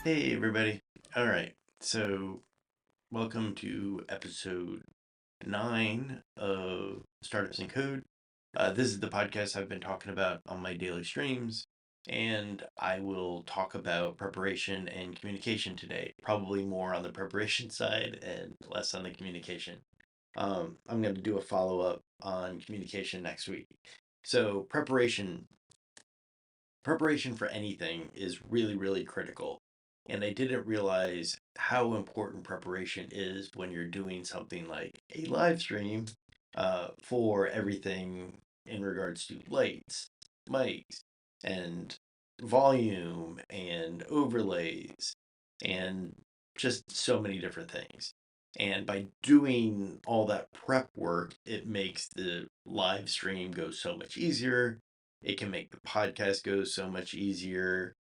Hey everybody. All right. So, welcome to episode 9 of Startups in Code. This is the podcast I've been talking about on my daily streams, and I will talk about preparation and communication today. Probably more on the preparation side and less on the communication. I'm going to do a follow-up on communication next week. So, preparation for anything is really, really critical. And I didn't realize how important preparation is when you're doing something like a live stream for everything in regards to lights, mics, and volume and overlays and just so many different things. And by doing all that prep work, it makes the live stream go so much easier. It can make the podcast go so much easier.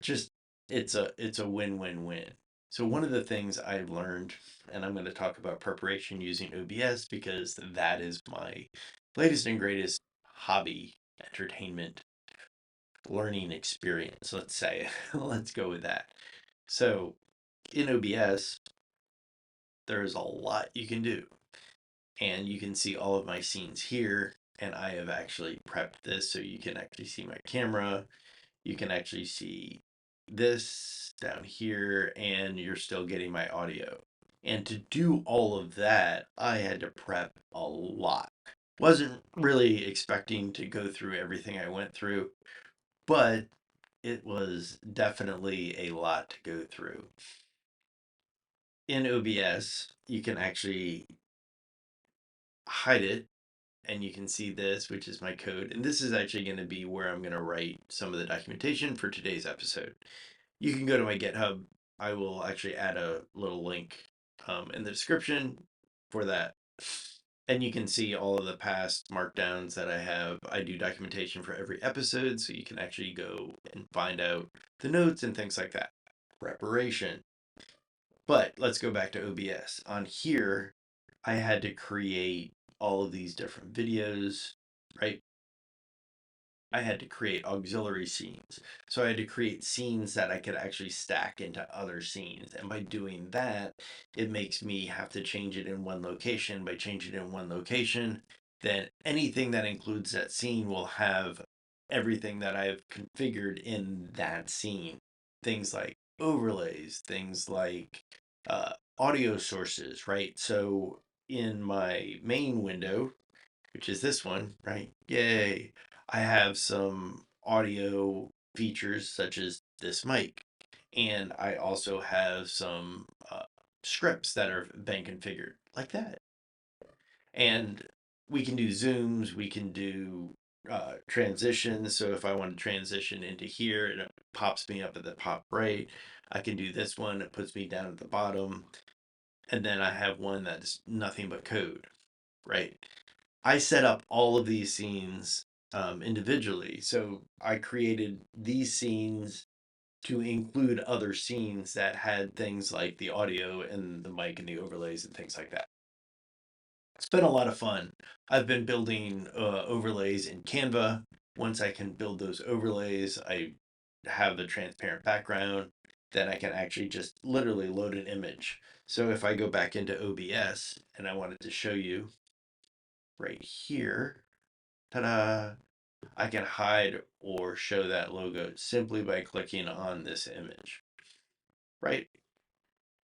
Just it's a win-win-win. So one of the things I've learned, and I'm going to talk about preparation using OBS because that is my latest and greatest hobby, entertainment, learning experience, let's say. Let's go with that. So in OBS, there's a lot you can do. And you can see all of my scenes here. And I have actually prepped this so you can actually see my camera. You can actually see this down here, and you're still getting my audio. And to do all of that, I had to prep a lot. Wasn't really expecting to go through everything I went through, but it was definitely a lot to go through. In OBS, you can actually hide it and you can see this, which is my code. And this is actually going to be where I'm going to write some of the documentation for today's episode. You can go to my GitHub. I will actually add a little link in the description for that. And you can see all of the past markdowns that I have. I do documentation for every episode, so you can actually go and find out the notes and things like that. Preparation. But let's go back to OBS. On here, I had to create all of these different videos, right? I had to create auxiliary scenes. So I had to create scenes that I could actually stack into other scenes. And by doing that, it makes me have to change it in one location. By changing it in one location, then anything that includes that scene will have everything that I've configured in that scene. Things like overlays, things like audio sources, right? So in my main window, which is this one, right? Yay. I have some audio features such as this mic. And I also have some scripts that are been configured like that. And we can do zooms, we can do transitions. So if I want to transition into here, it pops me up at the top right. I can do this one, it puts me down at the bottom. And then I have one that's nothing but code, right? I set up all of these scenes individually. So I created these scenes to include other scenes that had things like the audio and the mic and the overlays and things like that. It's been a lot of fun. I've been building overlays in Canva. Once I can build those overlays, I have the transparent background. Then I can actually just literally load an image. So if I go back into OBS and I wanted to show you right here, ta-da, I can hide or show that logo simply by clicking on this image, right?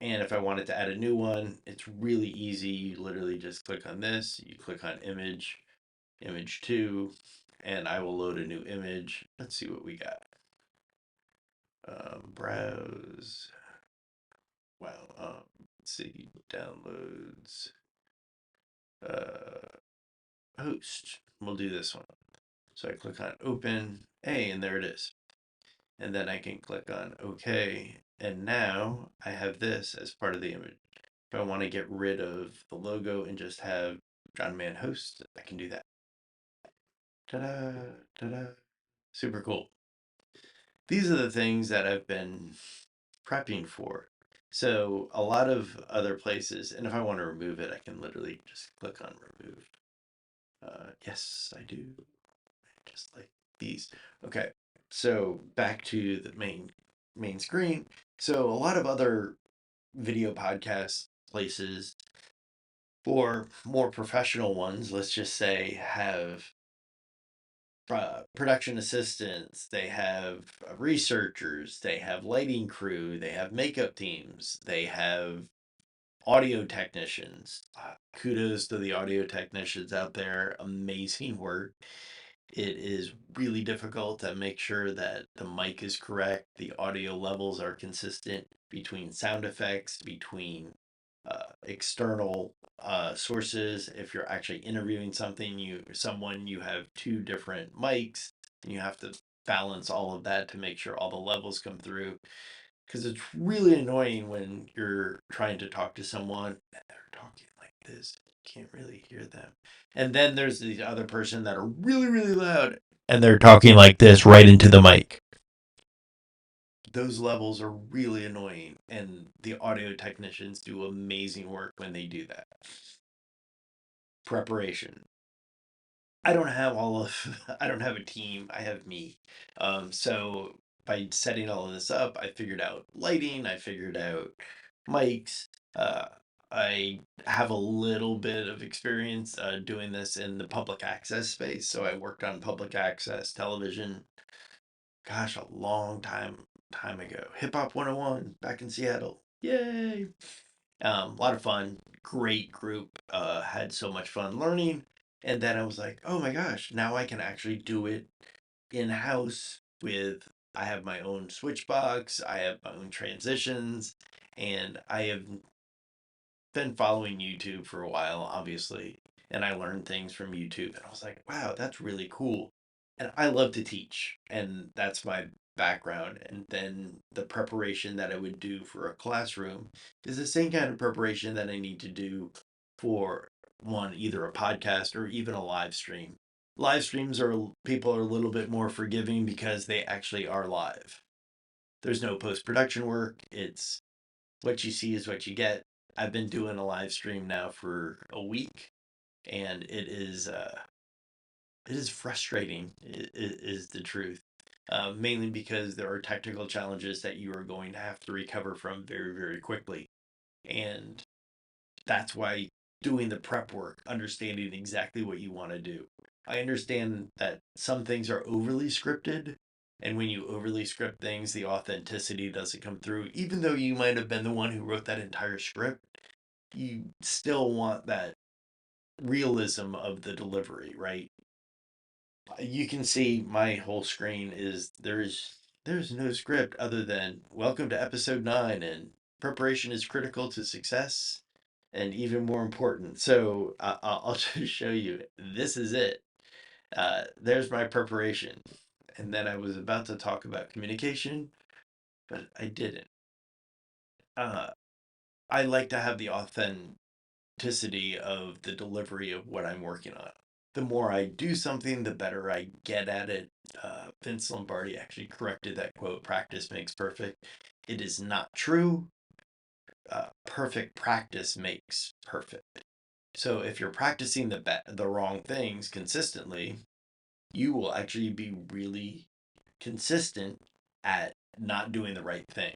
And if I wanted to add a new one, it's really easy. You literally just click on this, you click on image, image 2, and I will load a new image. Let's see what we got. Browse. Wow. Let's see. Downloads. Uh, Host. We'll do this one. So I click on open. Hey, and there it is. And then I can click on OK. And now I have this as part of the image. If I want to get rid of the logo and just have John Man host, I can do that. Ta-da, ta-da. Super cool. These are the things that I've been prepping for. So a lot of other places, and if I want to remove it, I can literally just click on remove. Yes, I do. Just like these. Okay, so back to the main main screen. So a lot of other video podcast places for more professional ones, let's just say, have production assistants, they have researchers, they have lighting crew, they have makeup teams, they have audio technicians. Kudos to the audio technicians out there. Amazing work. It is really difficult to make sure that the mic is correct, the audio levels are consistent between sound effects, between external sources. If you're actually interviewing someone, you have two different mics, and you have to balance all of that to make sure all the levels come through. Because it's really annoying when you're trying to talk to someone and they're talking like this. You can't really hear them. And then there's the other person that are really, really loud and they're talking like this right into the mic. Those levels are really annoying, and the audio technicians do amazing work when they do that. Preparation. I don't have all of I don't have a team. I have me. So by setting all of this up, I figured out lighting, I figured out mics. Uh, I have a little bit of experience doing this in the public access space. So I worked on public access television, gosh, a long time ago. Hip Hop 101 back in Seattle. Yay! A lot of fun, great group. Had so much fun learning. And then I was like, oh my gosh, now I can actually do it in house with. I have my own switch box, I have my own transitions, and I have been following YouTube for a while, obviously, and I learned things from YouTube, and I was like, wow, that's really cool. And I love to teach, and that's my background. And then the preparation that I would do for a classroom is the same kind of preparation that I need to do for either a podcast or even a live stream. Live streams are people are a little bit more forgiving because they actually are live. There's no post production work. It's what you see is what you get. I've been doing a live stream now for a week, and it is frustrating. Is the truth. Mainly because there are technical challenges that you are going to have to recover from very, very quickly. And that's why doing the prep work, understanding exactly what you want to do. I understand that some things are overly scripted, and when you overly script things, the authenticity doesn't come through. Even though you might have been the one who wrote that entire script, you still want that realism of the delivery, right? You can see my whole screen is there's no script other than welcome to episode 9 and preparation is critical to success and even more important. So I'll just show you. This is it. There's my preparation. And then I was about to talk about communication, but I didn't. Uh, I like to have the authenticity of the delivery of what I'm working on. The more I do something, the better I get at it. Vince Lombardi actually corrected that quote, practice makes perfect. It is not true. Perfect practice makes perfect. So if you're practicing the wrong things consistently, you will actually be really consistent at not doing the right thing.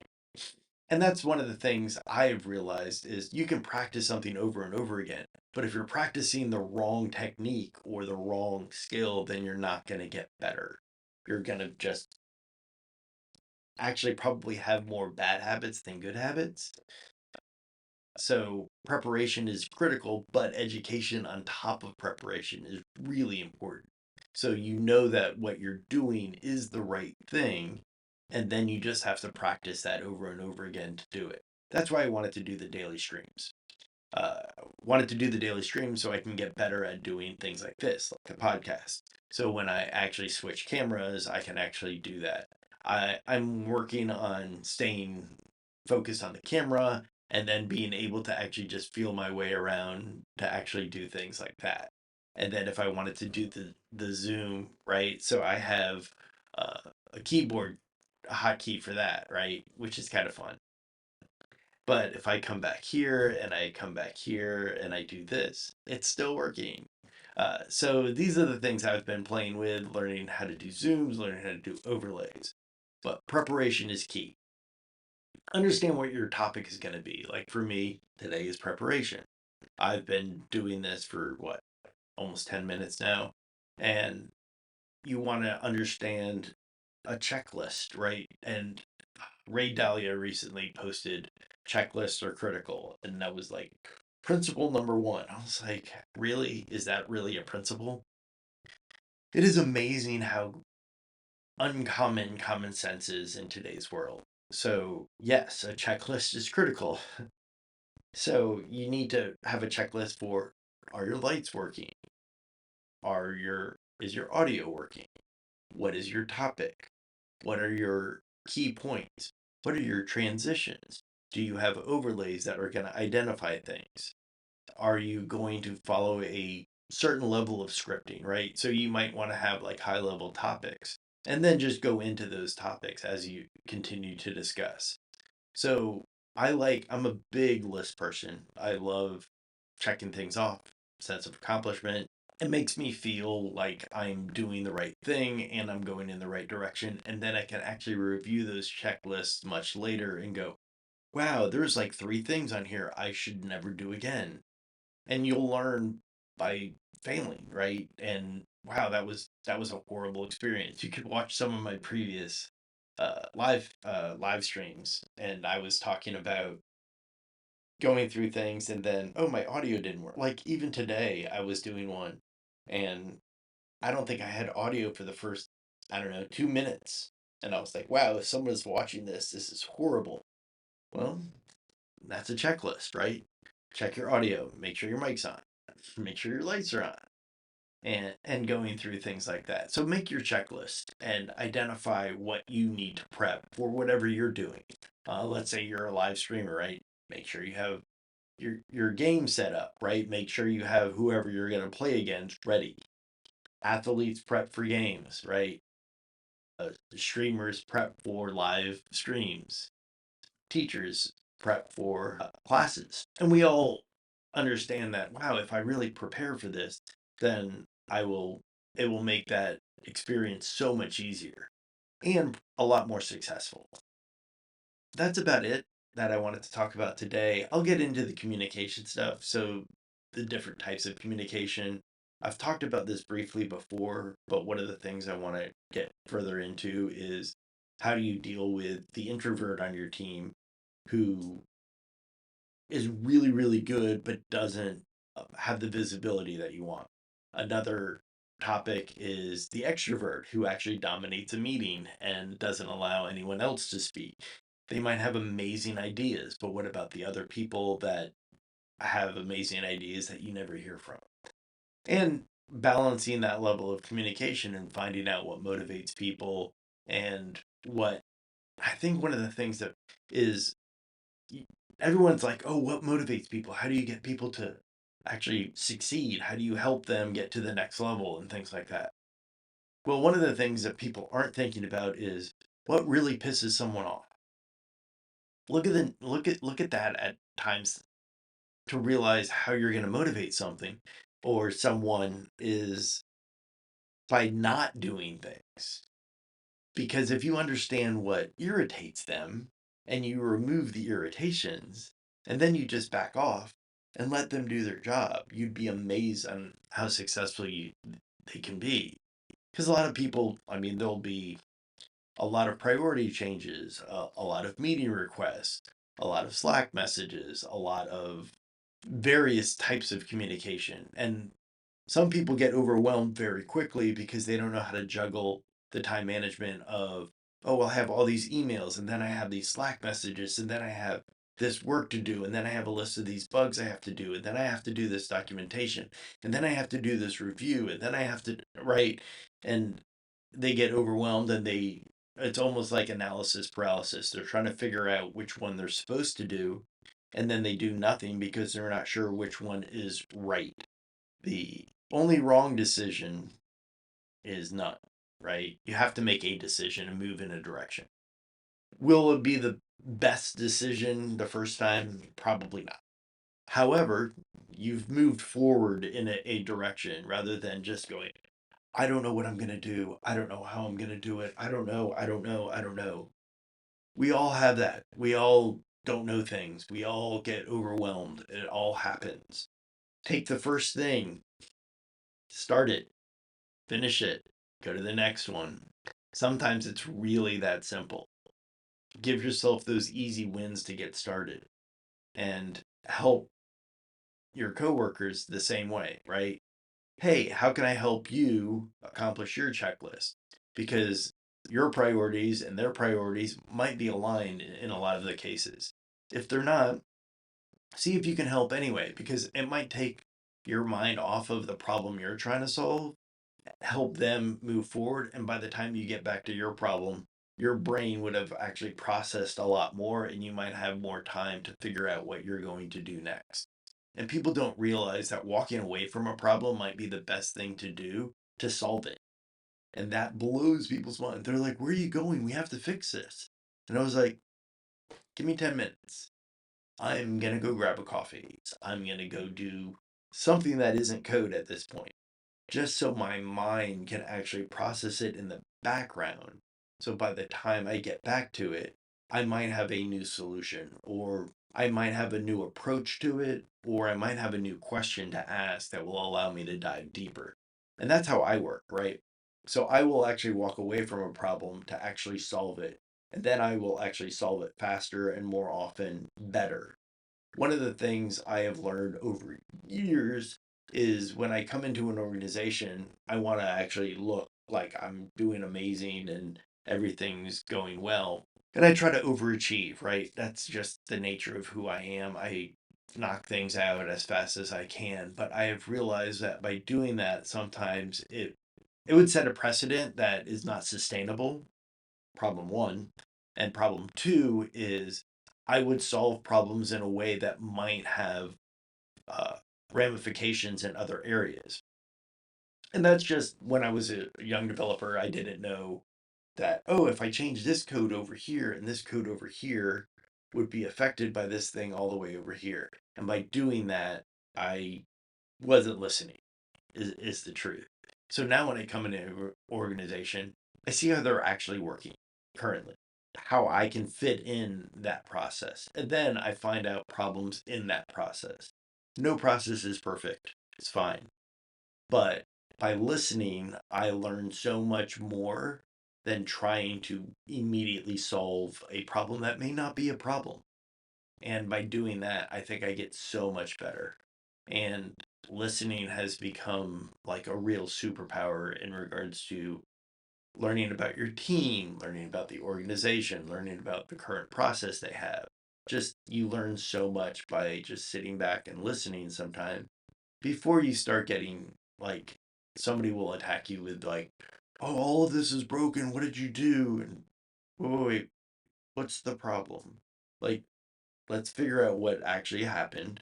And that's one of the things I've realized is you can practice something over and over again, but if you're practicing the wrong technique or the wrong skill, then you're not going to get better. You're going to just actually probably have more bad habits than good habits. So preparation is critical, but education on top of preparation is really important. So you know that what you're doing is the right thing, and then you just have to practice that over and over again to do it. That's why I wanted to do the daily streams. Uh, Wanted to do the daily streams so I can get better at doing things like this, like the podcast. So when I actually switch cameras, I can actually do that. I'm working on staying focused on the camera and then being able to actually just feel my way around to actually do things like that. And then if I wanted to do the Zoom, right? So I have a keyboard, a hotkey for that, right? Which is kind of fun. But if I come back here and I come back here and I do this, it's still working. So these are the things I've been playing with, learning how to do zooms, learning how to do overlays. But preparation is key. understand what your topic is going to be. Like for me, today is preparation. I've been doing this for what, almost 10 minutes now. And you want to understand a checklist, right? And Ray Dalio recently posted checklists are critical. And that was like principle number one. I was like, really? Is that really a principle? It is amazing how uncommon common sense is in today's world. So, yes, a checklist is critical. So, you need to have a checklist for, are your lights working? Is your audio working? What is your topic? What are your key points? What are your transitions? Do you have overlays that are going to identify things? Are you going to follow a certain level of scripting, right? So you might want to have like high level topics and then just go into those topics as you continue to discuss. So I'm a big list person. I love checking things off, sense of accomplishment. It makes me feel like I'm doing the right thing and I'm going in the right direction. And then I can actually review those checklists much later and go, wow, there's like three things on here I should never do again. And you'll learn by failing, right? And wow, that was a horrible experience. You could watch some of my previous live streams, and I was talking about going through things, and then oh, my audio didn't work. Like even today, I was doing one, and I don't think I had audio for the first, I don't know, 2 minutes, and I was like, wow, if someone's watching this, this is horrible. Well, that's a checklist, right? Check your audio, make sure your mic's on, make sure your lights are on, and going through things like that. So make your checklist and identify what you need to prep for whatever you're doing. Let's say you're a live streamer, right? Make sure you have your game set up, right? Make sure you have whoever you're going to play against ready. Athletes prep for games, right? Streamers prep for live streams. Teachers prep for classes. And we all understand that, wow, if I really prepare for this, then it will make that experience so much easier and a lot more successful. That's about it that I wanted to talk about today. I'll get into the communication stuff. So, the different types of communication. I've talked about this briefly before, but one of the things I want to get further into is how do you deal with the introvert on your team who is really, really good, but doesn't have the visibility that you want. Another topic is the extrovert who actually dominates a meeting and doesn't allow anyone else to speak. They might have amazing ideas, but what about the other people that have amazing ideas that you never hear from? And balancing that level of communication and finding out what motivates people and what I think one of the things that is everyone's like, oh, what motivates people? How do you get people to actually succeed? How do you help them get to the next level and things like that? Well, one of the things that people aren't thinking about is what really pisses someone off. Look at that at times to realize how you're going to motivate something or someone is by not doing things. Because if you understand what irritates them and you remove the irritations and then you just back off and let them do their job, you'd be amazed on how successful they can be. Because a lot of people, I mean, there'll be a lot of priority changes, a lot of meeting requests, a lot of Slack messages, a lot of various types of communication. And some people get overwhelmed very quickly because they don't know how to juggle the time management of, oh, I have all these emails and then I have these Slack messages and then I have this work to do and then I have a list of these bugs I have to do and then I have to do this documentation and then I have to do this review and then I have to write, and they get overwhelmed and it's almost like analysis paralysis. They're trying to figure out which one they're supposed to do and then they do nothing because they're not sure which one is right. The only wrong decision is none, right? You have to make a decision and move in a direction. Will it be the best decision the first time? Probably not. However, you've moved forward in a direction rather than just going, I don't know what I'm going to do. I don't know how I'm going to do it. I don't know. I don't know. I don't know. We all have that. We all don't know things. We all get overwhelmed. It all happens. Take the first thing, start it, finish it, go to the next one. Sometimes it's really that simple. Give yourself those easy wins to get started and help your coworkers the same way, right? Hey, how can I help you accomplish your checklist? Because your priorities and their priorities might be aligned in a lot of the cases. If they're not, see if you can help anyway, because it might take your mind off of the problem you're trying to solve, help them move forward. And by the time you get back to your problem, your brain would have actually processed a lot more and you might have more time to figure out what you're going to do next. And people don't realize that walking away from a problem might be the best thing to do to solve it. And that blows people's mind. They're like, "Where are you going? We have to fix this." And I was like, "Give me 10 minutes. I'm going to go grab a coffee. I'm going to go do something that isn't code at this point, just so my mind can actually process it in the background. So by the time I get back to it, I might have a new solution, or I might have a new approach to it, or I might have a new question to ask that will allow me to dive deeper." And that's how I work, right? So I will actually walk away from a problem to actually solve it. And then I will actually solve it faster and more often better. One of the things I have learned over years is when I come into an organization, I want to actually look like I'm doing amazing and everything's going well. And I try to overachieve, right? That's just the nature of who I am. I knock things out as fast as I can, but I have realized that by doing that, sometimes it would set a precedent that is not sustainable. Problem one. And problem two is I would solve problems in a way that might have uh, ramifications in other areas. And that's just when I was a young developer, I didn't know that, oh, if I change this code over here and this code over here would be affected by this thing all the way over here. And by doing that, I wasn't listening is the truth. So now when I come into an organization, I see how they're actually working currently, how I can fit in that process. And then I find out problems in that process. No process is perfect. It's fine. But by listening, I learn so much more than trying to immediately solve a problem that may not be a problem. And by doing that, I think I get so much better. And listening has become like a real superpower in regards to learning about your team, learning about the organization, learning about the current process they have. Just you learn so much by just sitting back and listening sometimes before you start getting like somebody will attack you with like, "Oh, all of this is broken. What did you do?" And wait, what's the problem? Like, let's figure out what actually happened,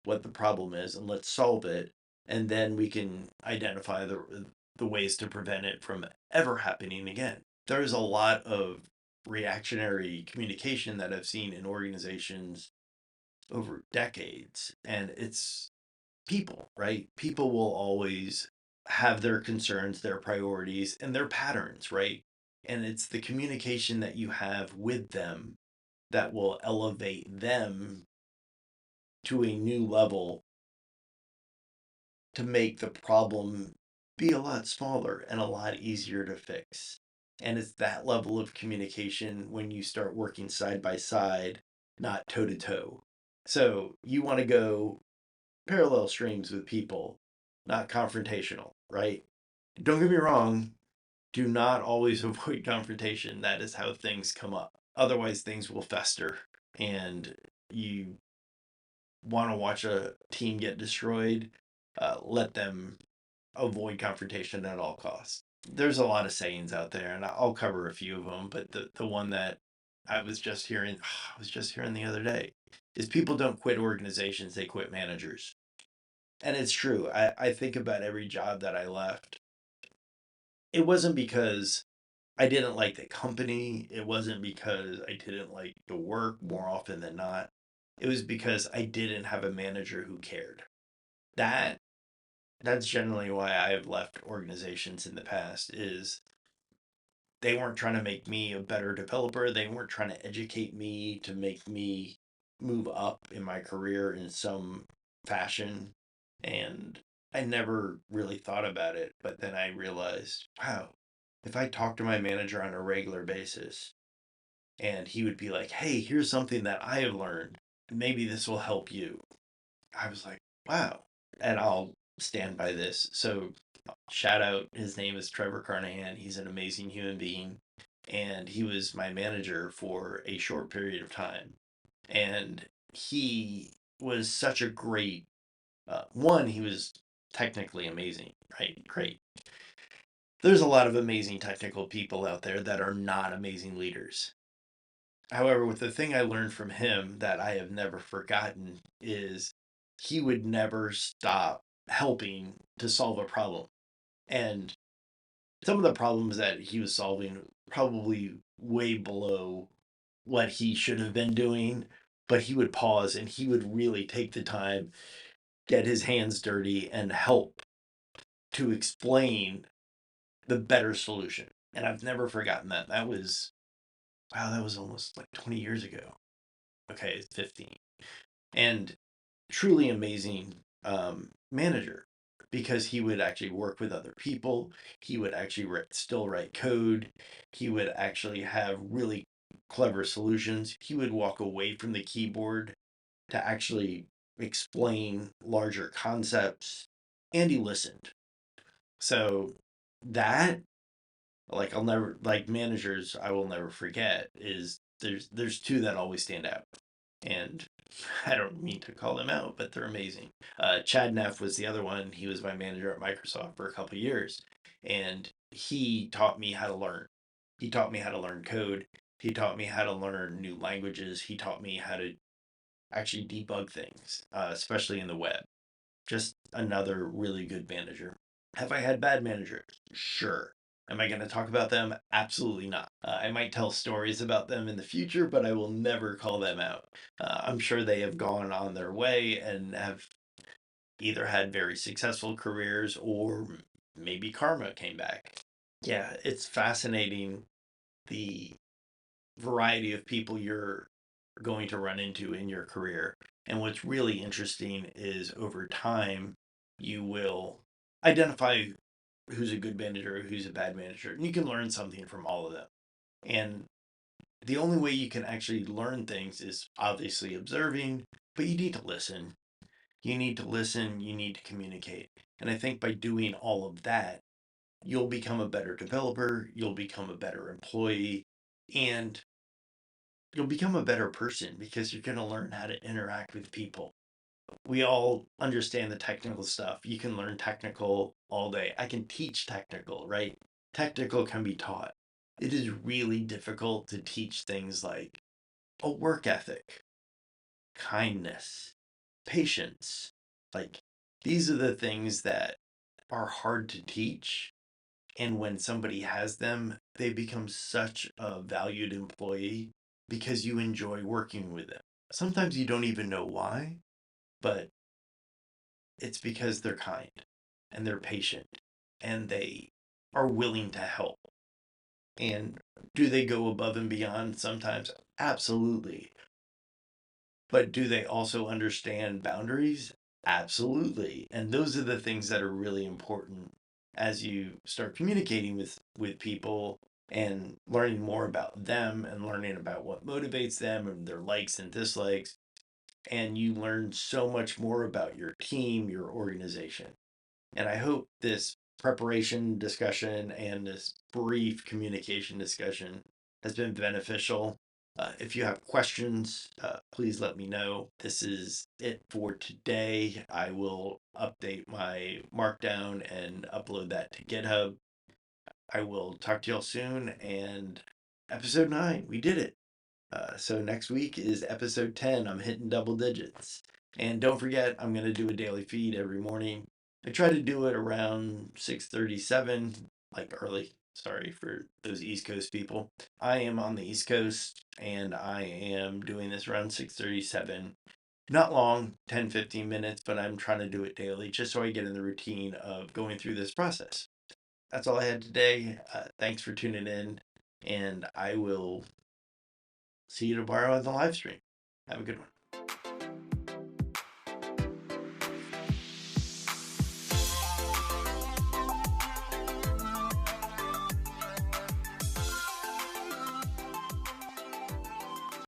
what the problem is, and let's solve it. And then we can identify the ways to prevent it from ever happening again. There's a lot of reactionary communication that I've seen in organizations over decades, and it's people, right? People will always have their concerns, their priorities, and their patterns, right? And it's the communication that you have with them that will elevate them to a new level to make the problem be a lot smaller and a lot easier to fix. And it's that level of communication when you start working side by side, not toe to toe. So you want to go parallel streams with people, not confrontational, right? Don't get me wrong, do not always avoid confrontation. That is how things come up. Otherwise, things will fester and you want to watch a team get destroyed, let them avoid confrontation at all costs. There's a lot of sayings out there, and I'll cover a few of them. But the one that I was just hearing, I was just hearing the other day, is people don't quit organizations; they quit managers. And it's true. I think about every job that I left. It wasn't because I didn't like the company. It wasn't because I didn't like the work more often than not. It was because I didn't have a manager who cared. That that's generally why I've left organizations in the past is they weren't trying to make me a better developer. They weren't trying to educate me to make me move up in my career in some fashion. And I never really thought about it. But then I realized, wow, if I talk to my manager on a regular basis and he would be like, hey, here's something that I have learned, maybe this will help you. I was like, wow. And I'll stand by this. So shout out, his name is Trevor Carnahan. He's an amazing human being. And he was my manager for a short period of time. And he was such a great one, he was technically amazing, right? Great. There's a lot of amazing technical people out there that are not amazing leaders. However, with the thing I learned from him that I have never forgotten is he would never stop helping to solve a problem. And some of the problems that he was solving probably way below what he should have been doing, but he would pause and he would really take the time, get his hands dirty, and help to explain the better solution. And I've never forgotten that. That was, wow, that was almost like 20 years ago. Okay, it's 15. And truly amazing manager, because he would actually work with other people. He would actually still write code. He would actually have really clever solutions. He would walk away from the keyboard to actually explain larger concepts, and he listened. So that, like, I'll never, like, managers I will never forget is there's two that always stand out. And I don't mean to call them out, but they're amazing. Chad Neff was the other one. He was my manager at Microsoft for a couple of years, and he taught me how to learn. He taught me how to learn code. He taught me how to learn new languages. He taught me how to actually debug things, especially in the web. Just another really good manager. Have I had bad managers? Sure. Am I going to talk about them? Absolutely not. I might tell stories about them in the future, but I will never call them out. I'm sure they have gone on their way and have either had very successful careers, or maybe karma came back. Yeah, it's fascinating the variety of people you're going to run into in your career. And what's really interesting is over time, you will identify who's a good manager, who's a bad manager, and you can learn something from all of them. And the only way you can actually learn things is obviously observing, but you need to listen. You need to listen, you need to communicate. And I think by doing all of that, you'll become a better developer, you'll become a better employee, and you'll become a better person because you're going to learn how to interact with people. We all understand the technical stuff. You can learn technical all day. I can teach technical, right? Technical can be taught. It is really difficult to teach things like a work ethic, kindness, patience. Like, these are the things that are hard to teach. And when somebody has them, they become such a valued employee because you enjoy working with them. Sometimes you don't even know why, but it's because they're kind and they're patient and they are willing to help. And do they go above and beyond sometimes? Absolutely. But do they also understand boundaries? Absolutely. And those are the things that are really important as you start communicating with people and learning more about them and learning about what motivates them and their likes and dislikes. And you learn so much more about your team, your organization. And I hope this preparation discussion and this brief communication discussion has been beneficial. If you have questions, please let me know. This is it for today. I will update my markdown and upload that to GitHub. I will talk to y'all soon. And episode 9, we did it. So next week is episode 10. I'm hitting double digits. And don't forget, I'm going to do a daily feed every morning. I try to do it around 6:37, like early. Sorry for those East Coast people. I am on the East Coast and I am doing this around 6:37. Not long, 10-15 minutes, but I'm trying to do it daily just so I get in the routine of going through this process. That's all I had today. Thanks for tuning in. and I will see you tomorrow on the live stream. Have a good one.